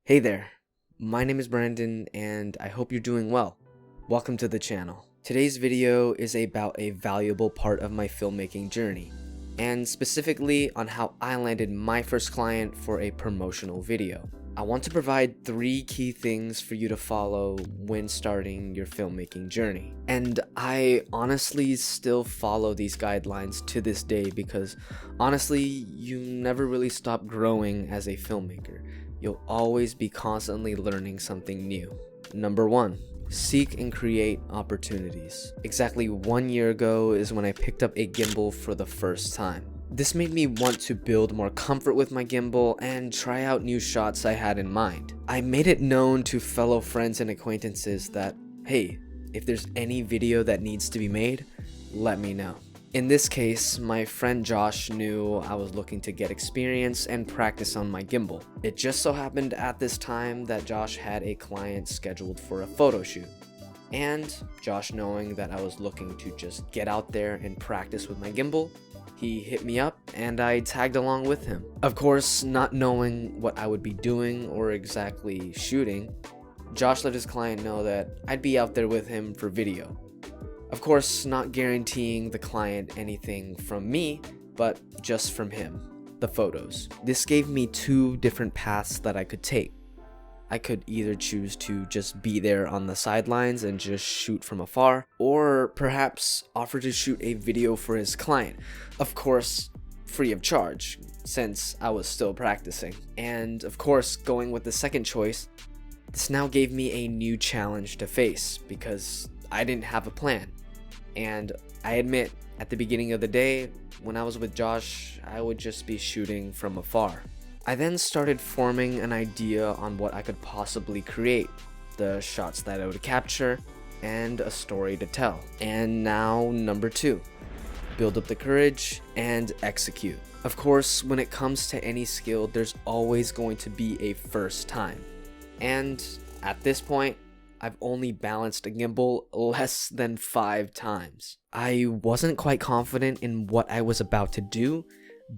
Hey there, my name is Brandon and I hope you're doing well. Welcome to the channel. Today's video is about a valuable part of my filmmaking journey, and specifically on how I landed my first client for a promotional video. I want to provide 3 key things for you to follow when starting your filmmaking journey. And I honestly still follow these guidelines to this day because honestly, you never really stop growing as a filmmaker. You'll always be constantly learning something new. Number 1, seek and create opportunities. Exactly 1 year ago is when I picked up a gimbal for the first time. This made me want to build more comfort with my gimbal and try out new shots I had in mind. I made it known to fellow friends and acquaintances that, hey, if there's any video that needs to be made, let me know. In this case, my friend Josh knew I was looking to get experience and practice on my gimbal. It just so happened at this time that Josh had a client scheduled for a photo shoot. And Josh, knowing that I was looking to just get out there and practice with my gimbal, he hit me up and I tagged along with him. Of course, not knowing what I would be doing or exactly shooting, Josh let his client know that I'd be out there with him for video. Of course, not guaranteeing the client anything from me, but just from him, the photos. This gave me 2 different paths that I could take. I could either choose to just be there on the sidelines and just shoot from afar, or perhaps offer to shoot a video for his client. Of course, free of charge, since I was still practicing. And of course, going with the second choice, this now gave me a new challenge to face because I didn't have a plan. And I admit, at the beginning of the day, when I was with Josh, I would just be shooting from afar. I then started forming an idea on what I could possibly create, the shots that I would capture, and a story to tell. And now, number 2, build up the courage and execute. Of course, when it comes to any skill, there's always going to be a first time. And at this point, I've only balanced a gimbal less than 5 times. I wasn't quite confident in what I was about to do,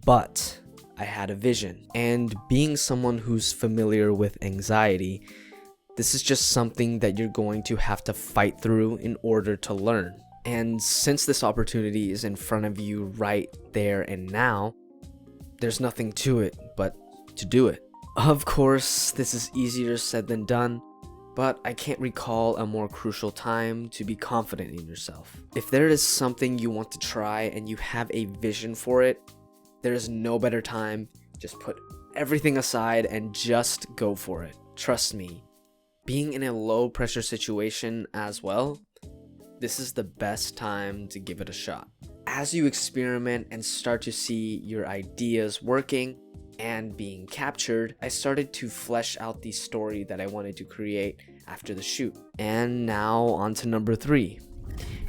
but I had a vision. And being someone who's familiar with anxiety, this is just something that you're going to have to fight through in order to learn. And since this opportunity is in front of you right there and now, there's nothing to it but to do it. Of course, this is easier said than done, but I can't recall a more crucial time to be confident in yourself. If there is something you want to try and you have a vision for it, there is no better time. Just put everything aside and just go for it. Trust me, being in a low pressure situation as well, this is the best time to give it a shot. As you experiment and start to see your ideas working and being captured, I started to flesh out the story that I wanted to create after the shoot. And now on to number 3.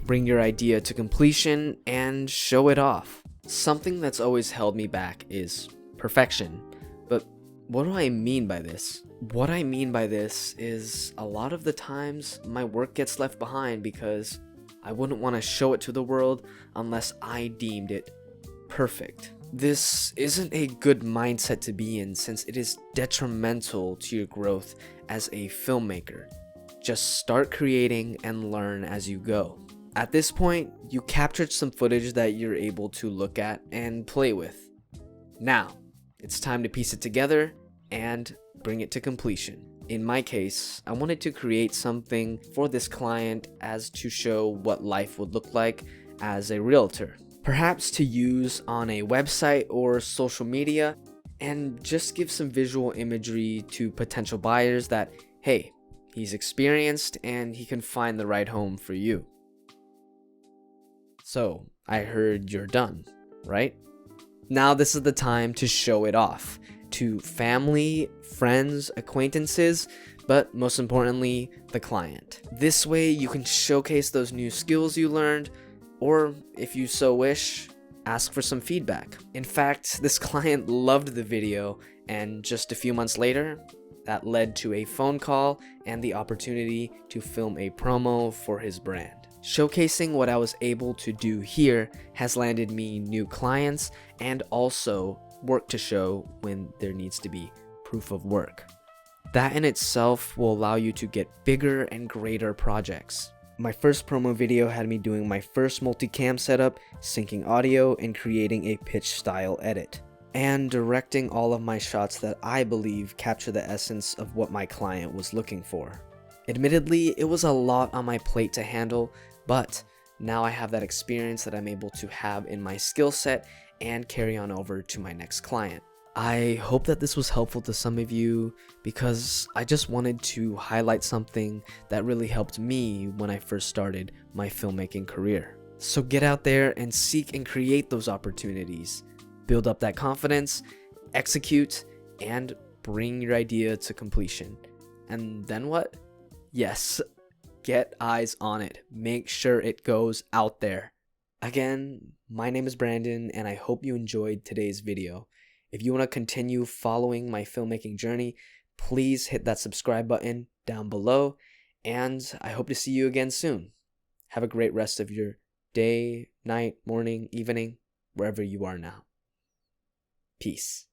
Bring your idea to completion and show it off. Something that's always held me back is perfection. But what do I mean by this? What I mean by this is a lot of the times my work gets left behind because I wouldn't want to show it to the world unless I deemed it perfect. This isn't a good mindset to be in since it is detrimental to your growth as a filmmaker. Just start creating and learn as you go. At this point, you captured some footage that you're able to look at and play with. Now, it's time to piece it together and bring it to completion. In my case, I wanted to create something for this client as to show what life would look like as a realtor. Perhaps to use on a website or social media, and just give some visual imagery to potential buyers that, hey, he's experienced and he can find the right home for you. So, I heard you're done, right? Now this is the time to show it off to family, friends, acquaintances, but most importantly, the client. This way you can showcase those new skills you learned, or if you so wish, ask for some feedback. In fact, this client loved the video, and just a few months later, that led to a phone call and the opportunity to film a promo for his brand. Showcasing what I was able to do here has landed me new clients and also work to show when there needs to be proof of work. That in itself will allow you to get bigger and greater projects. My first promo video had me doing my first multicam setup, syncing audio, and creating a pitch style edit, and directing all of my shots that I believe capture the essence of what my client was looking for. Admittedly, it was a lot on my plate to handle, but now I have that experience that I'm able to have in my skill set and carry on over to my next client. I hope that this was helpful to some of you because I just wanted to highlight something that really helped me when I first started my filmmaking career. So get out there and seek and create those opportunities. Build up that confidence, execute, and bring your idea to completion. And then what? Yes, get eyes on it. Make sure it goes out there. Again, my name is Brandon, and I hope you enjoyed today's video. If you want to continue following my filmmaking journey, please hit that subscribe button down below, and I hope to see you again soon. Have a great rest of your day, night, morning, evening, wherever you are now. Peace.